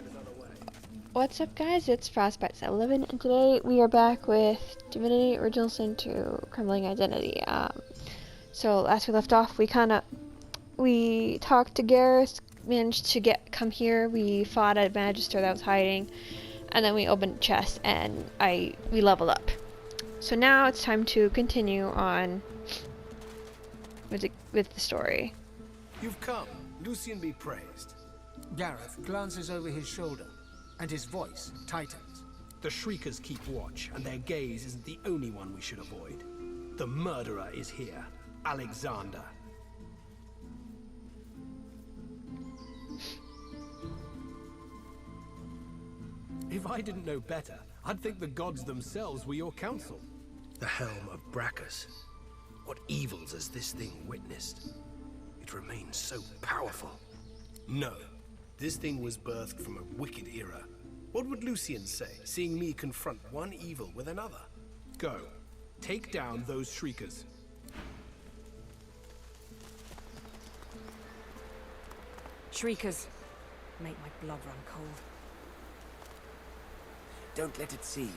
find another way. What's up, guys? It's Frostbite11, and today we are back with Divinity Original Sin 2 Crumbling Identity. So last we left off, we talked to Garrus, managed to come here. We fought a magister that was hiding, and then we opened a chest, and we leveled up. So now it's time to continue on with the story. You've come. Lucian be praised. Gareth glances over his shoulder, and his voice tightens. The shriekers keep watch, and their gaze isn't the only one we should avoid. The murderer is here, Alexander. If I didn't know better, I'd think the gods themselves were your counsel. The helm of Brachus. What evils has this thing witnessed? It remains so powerful. No, this thing was birthed from a wicked era. What would Lucian say, seeing me confront one evil with another? Go, take down those shriekers. Shriekers make my blood run cold. Don't let it see you.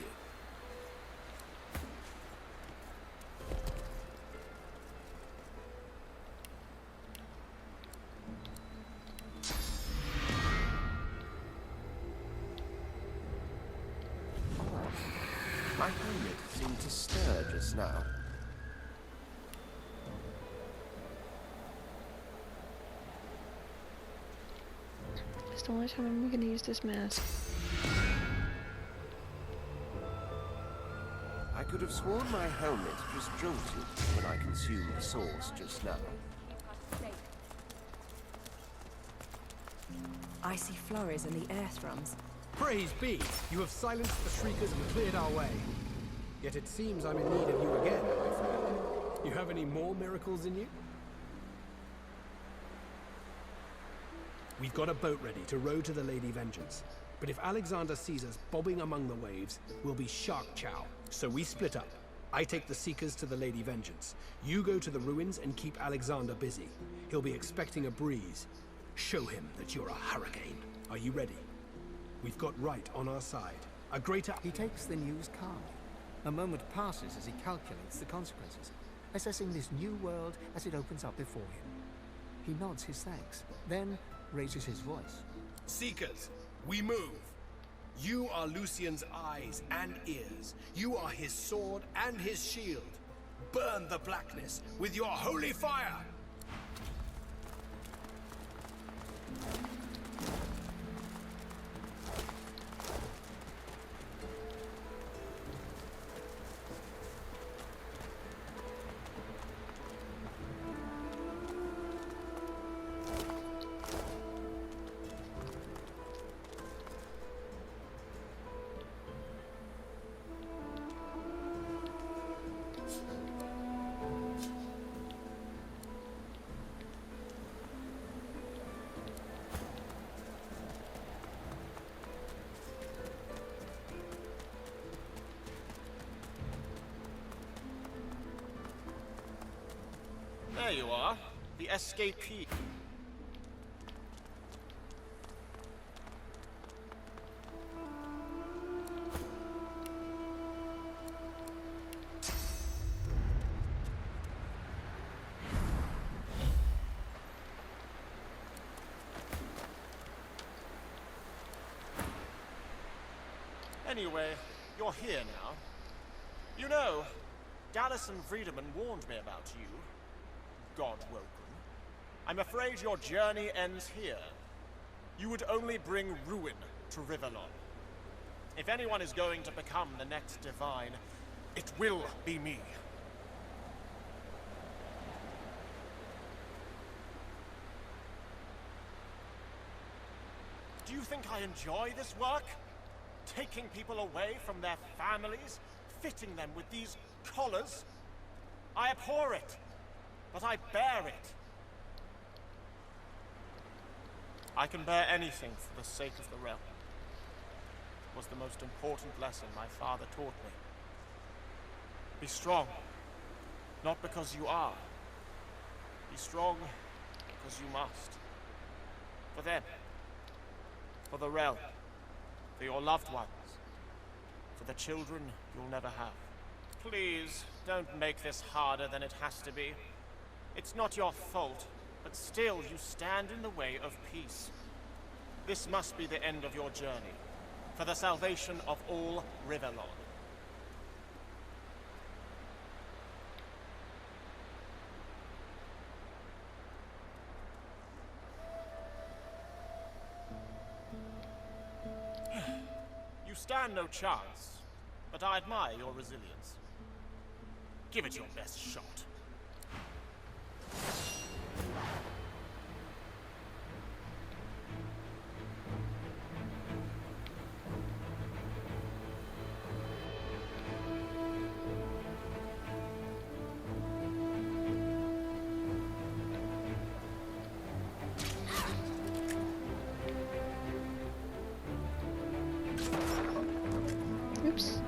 My helmet seemed to stir just now. That's the only time I'm gonna use this mask. I could have sworn my helmet just jolted when I consumed the sauce just now. Icy flurries and the air thrums. Praise be! You have silenced the shriekers and cleared our way. Yet it seems I'm in need of you again, my friend. You have any more miracles in you? We've got a boat ready to row to the Lady Vengeance. But if Alexander sees us bobbing among the waves, we'll be shark chow. So we split up. I take the Seekers to the Lady Vengeance. You go to the ruins and keep Alexander busy. He'll be expecting a breeze. Show him that you're a hurricane. Are you ready? We've got right on our side. A greater... He takes the news calmly. A moment passes as he calculates the consequences, assessing this new world as it opens up before him. He nods his thanks, then raises his voice. Seekers, we move. You are Lucian's eyes and ears. You are his sword and his shield. Burn the blackness with your holy fire! There you are, the escapee. Anyway, you're here now. You know, Dallas and Friedemann warned me about you. God-woken. I'm afraid your journey ends here. You would only bring ruin to Rivellon. If anyone is going to become the next divine, it will be me. Do you think I enjoy this work? Taking people away from their families, fitting them with these collars? I abhor it. But I bear it. I can bear anything for the sake of the realm. It was the most important lesson my father taught me. Be strong, not because you are. Be strong because you must. For them. For the realm. For your loved ones. For the children you'll never have. Please, don't make this harder than it has to be. It's not your fault, but still you stand in the way of peace. This must be the end of your journey, for the salvation of all Riverlord. You stand no chance, but I admire your resilience. Give it your best shot. Oops.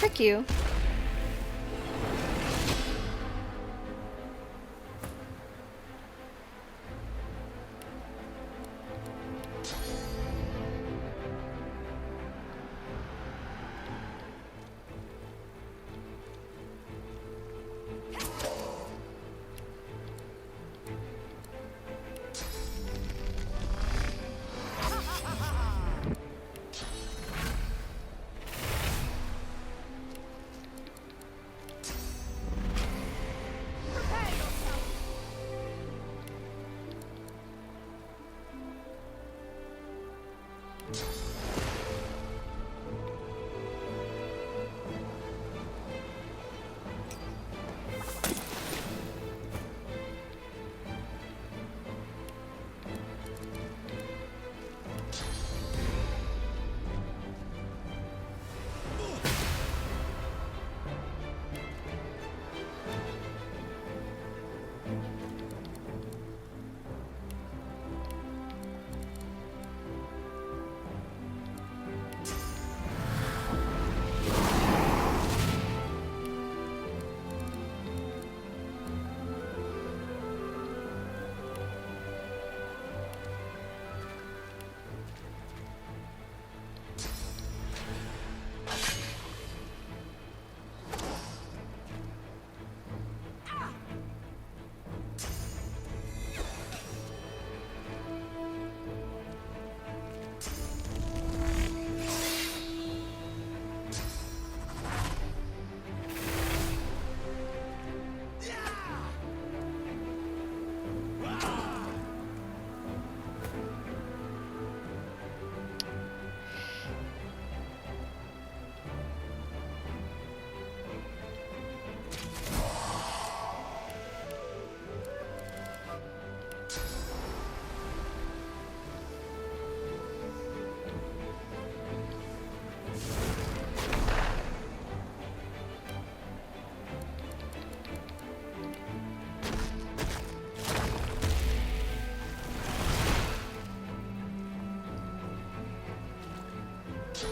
Frick you. Do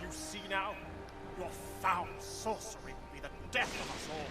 you see now? Your foul sorcery will be the death of us all.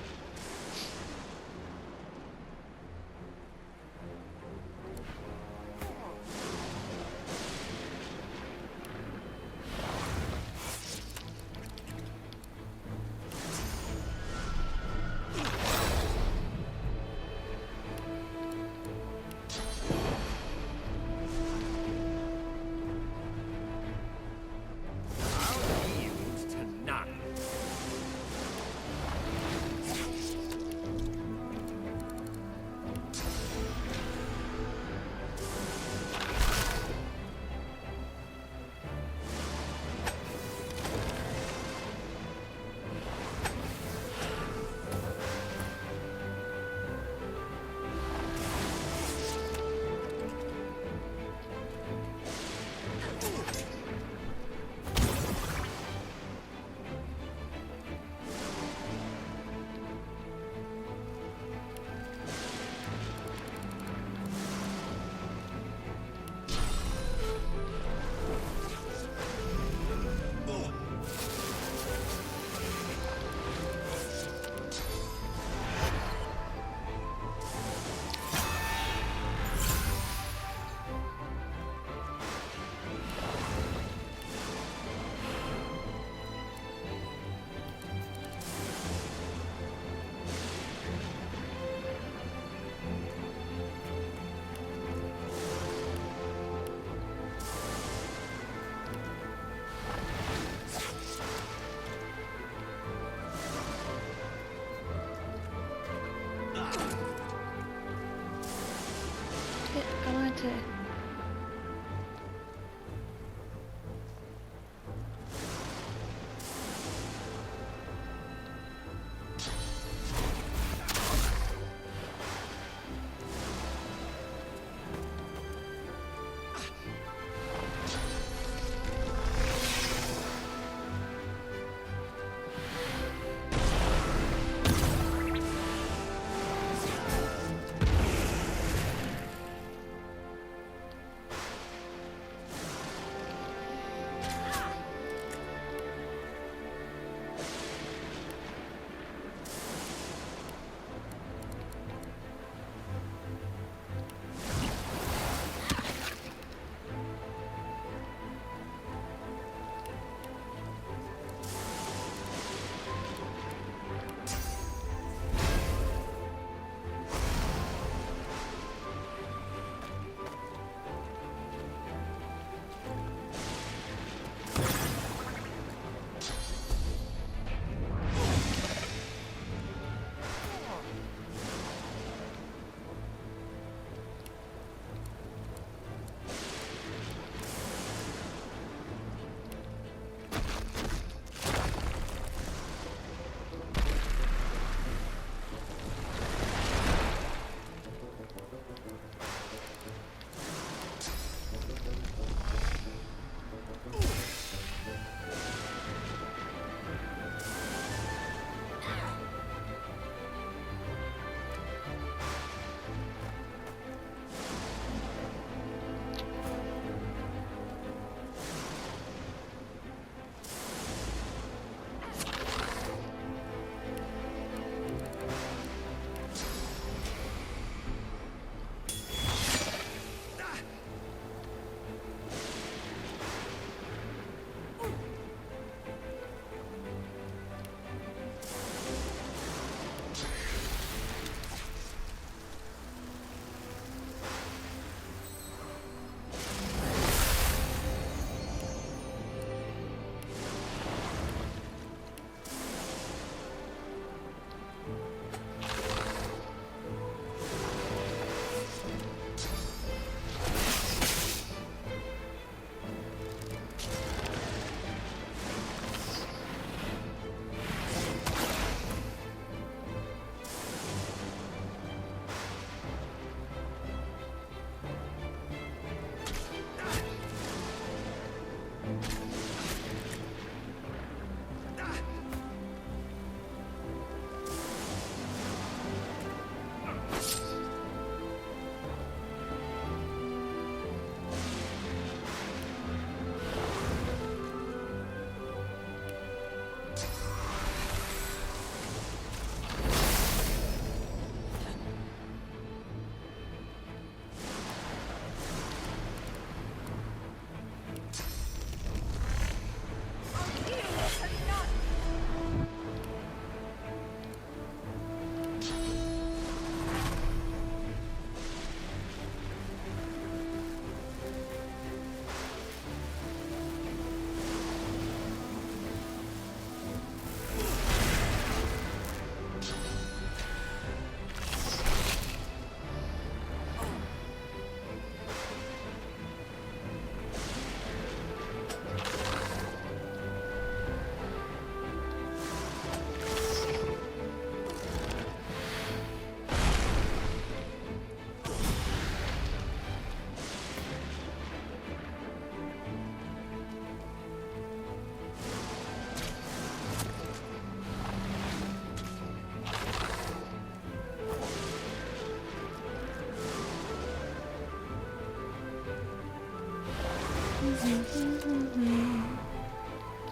I wanted to...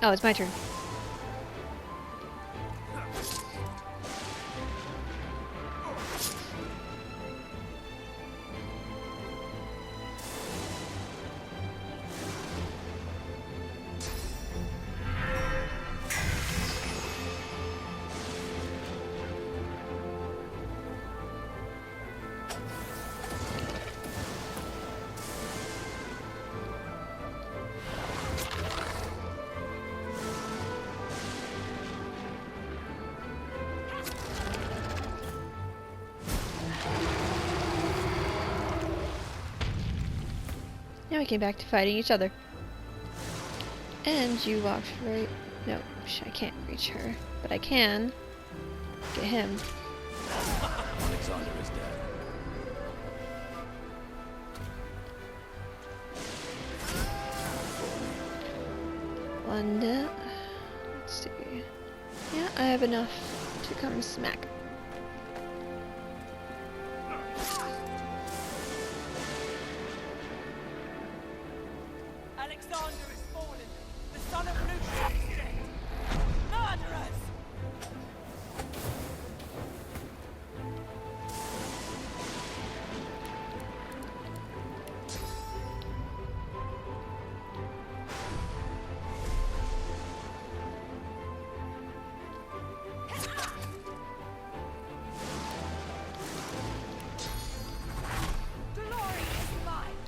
Oh, it's my turn. Now we came back to fighting each other. And you walked right... No, I can't reach her. But I can get him. Alexander is dead. London. Let's see. Yeah, I have enough to come smack. Alexander is fallen. The son of Lucius is dead. Murderers! Glory is mine.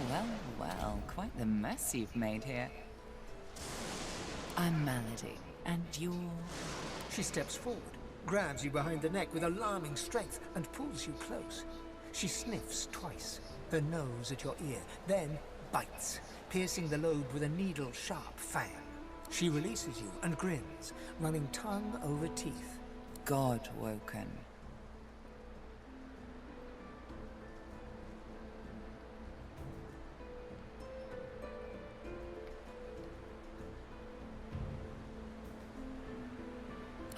Well, well, quite the mess you've made here. I'm Malady, and you're... She steps forward, grabs you behind the neck with alarming strength, and pulls you close. She sniffs twice, her nose at your ear, then bites, piercing the lobe with a needle-sharp fang. She releases you and grins, running tongue over teeth. God woken.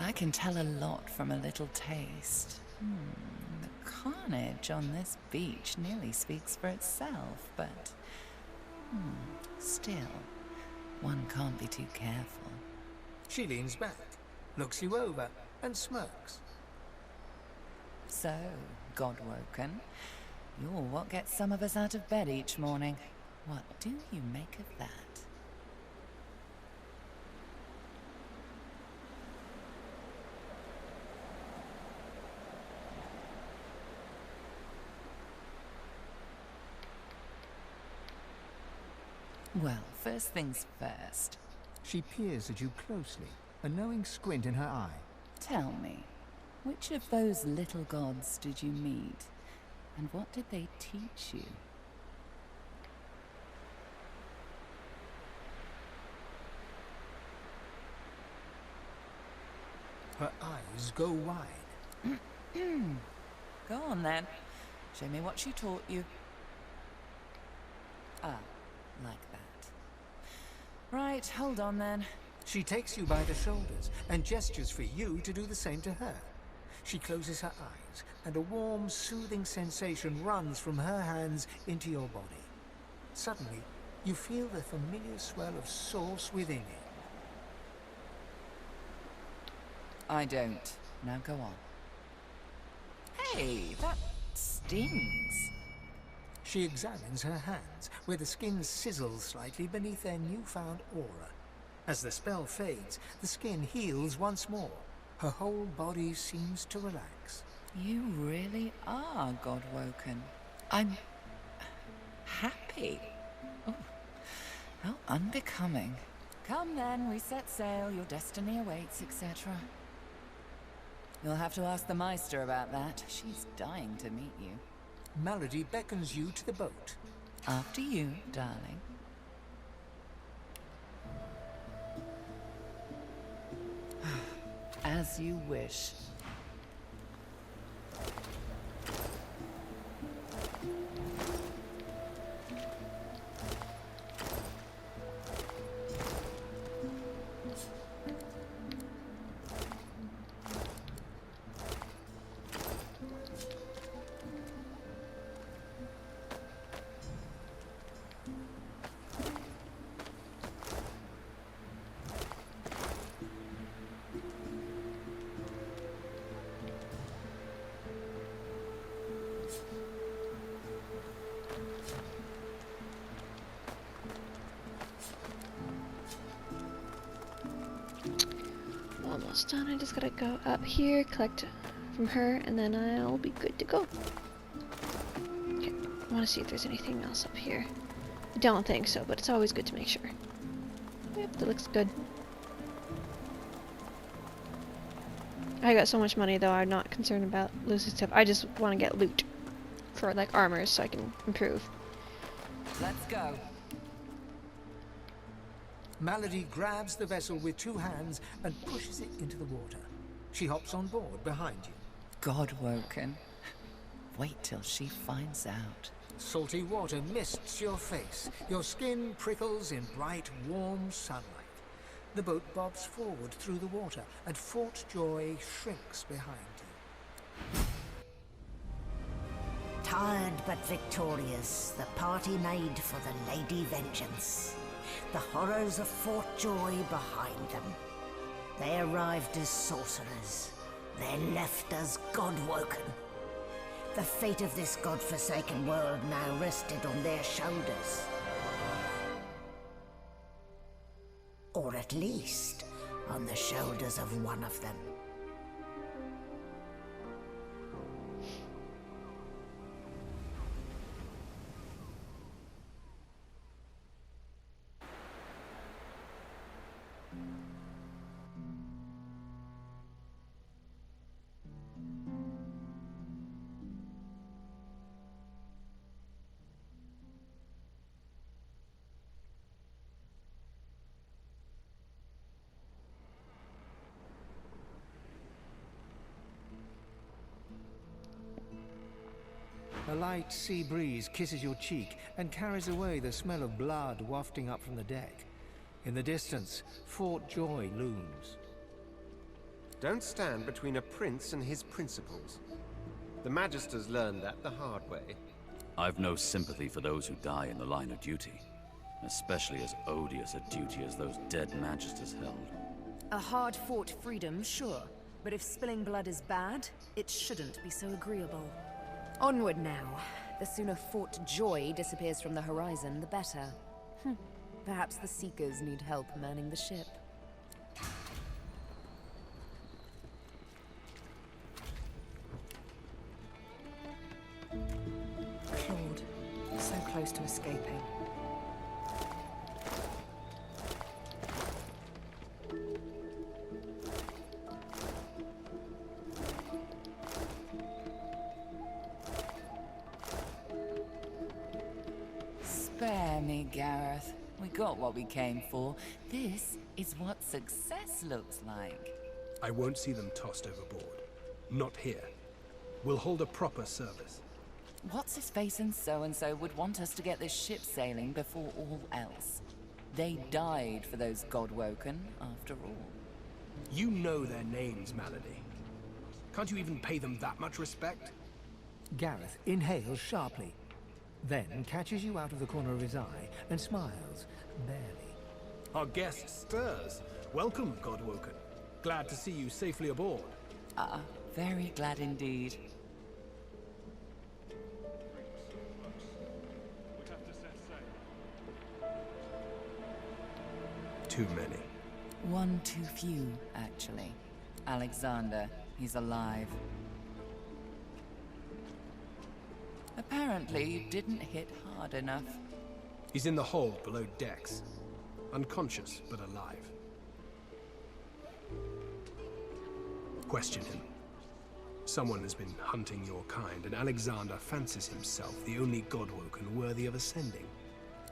I can tell a lot from a little taste. The carnage on this beach nearly speaks for itself, but... still, one can't be too careful. She leans back, looks you over, and smirks. So, God woken, you're what gets some of us out of bed each morning. What do you make of that? Well, first things first. She peers at you closely, a knowing squint in her eye. Tell me, which of those little gods did you meet? And what did they teach you? Her eyes go wide. Go on then. Show me what she taught you. Ah, like that. Right, hold on then. She takes you by the shoulders and gestures for you to do the same to her. She closes her eyes, and a warm, soothing sensation runs from her hands into your body. Suddenly, you feel the familiar swell of source within you. I don't. Now go on. Hey, that stings. She examines her hands, where the skin sizzles slightly beneath their newfound aura. As the spell fades, the skin heals once more. Her whole body seems to relax. You really are God-woken. I'm happy. Oh, how unbecoming. Come then, we set sail, your destiny awaits, etc. You'll have to ask the Meister about that. She's dying to meet you. Malady beckons you to the boat. After you, darling. As you wish. Almost done. I just gotta go up here, collect from her, and then I'll be good to go. Okay, I want to see if there's anything else up here. I don't think so, but it's always good to make sure. Yep, that looks good. I got so much money though, I'm not concerned about losing stuff. I just want to get loot for like armors so I can improve. Let's go. Malady grabs the vessel with two hands and pushes it into the water. She hops on board behind you. God-woken. Wait till she finds out. Salty water mists your face. Your skin prickles in bright, warm sunlight. The boat bobs forward through the water, and Fort Joy shrinks behind you. Tired but victorious, the party made for the Lady Vengeance. The horrors of Fort Joy behind them. They arrived as sorcerers. They left as God-woken. The fate of this God-forsaken world now rested on their shoulders. Or at least, on the shoulders of one of them. A light sea breeze kisses your cheek and carries away the smell of blood wafting up from the deck. In the distance, Fort Joy looms. Don't stand between a prince and his principles. The magisters learned that the hard way. I've no sympathy for those who die in the line of duty, especially as odious a duty as those dead magisters held. A hard-fought freedom, sure. But if spilling blood is bad, it shouldn't be so agreeable. Onward now. The sooner Fort Joy disappears from the horizon, the better. Perhaps the Seekers need help manning the ship. Claude, so close to escaping. Spare me, Gareth. We got what we came for. This is what success looks like. I won't see them tossed overboard. Not here. We'll hold a proper service. What's-his-face and so-and-so would want us to get this ship sailing before all else. They died for those God-woken, after all. You know their names, Malady. Can't you even pay them that much respect? Gareth inhales sharply, then catches you out of the corner of his eye and smiles, barely. Our guest stirs. Welcome, Godwoken. Glad to see you safely aboard. Very glad indeed. Too many. One too few, actually. Alexander. He's alive. Apparently, you didn't hit hard enough. He's in the hold below decks. Unconscious, but alive. Question him. Someone has been hunting your kind, and Alexander fancies himself the only Godwoken worthy of ascending.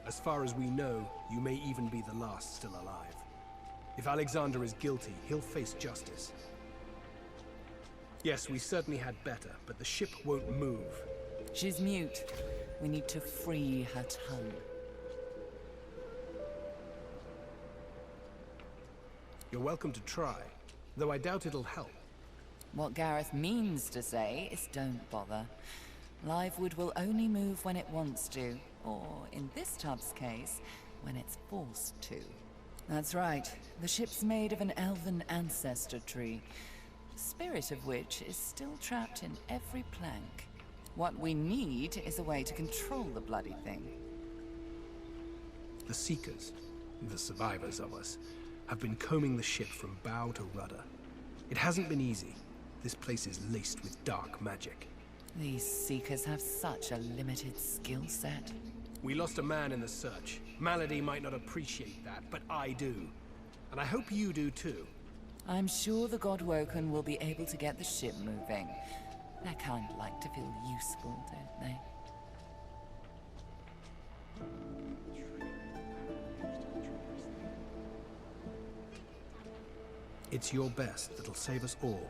As far as we know, you may even be the last still alive. If Alexander is guilty, he'll face justice. Yes, we certainly had better, but the ship won't move. She's mute. We need to free her tongue. You're welcome to try, though I doubt it'll help. What Gareth means to say is don't bother. Livewood will only move when it wants to, or in this tub's case, when it's forced to. That's right. The ship's made of an elven ancestor tree, the spirit of which is still trapped in every plank. What we need is a way to control the bloody thing. The Seekers, the survivors of us, have been combing the ship from bow to rudder. It hasn't been easy. This place is laced with dark magic. These Seekers have such a limited skill set. We lost a man in the search. Malady might not appreciate that, but I do. And I hope you do too. I'm sure the Godwoken will be able to get the ship moving. They kind of like to feel useful, don't they? It's your best that'll save us all.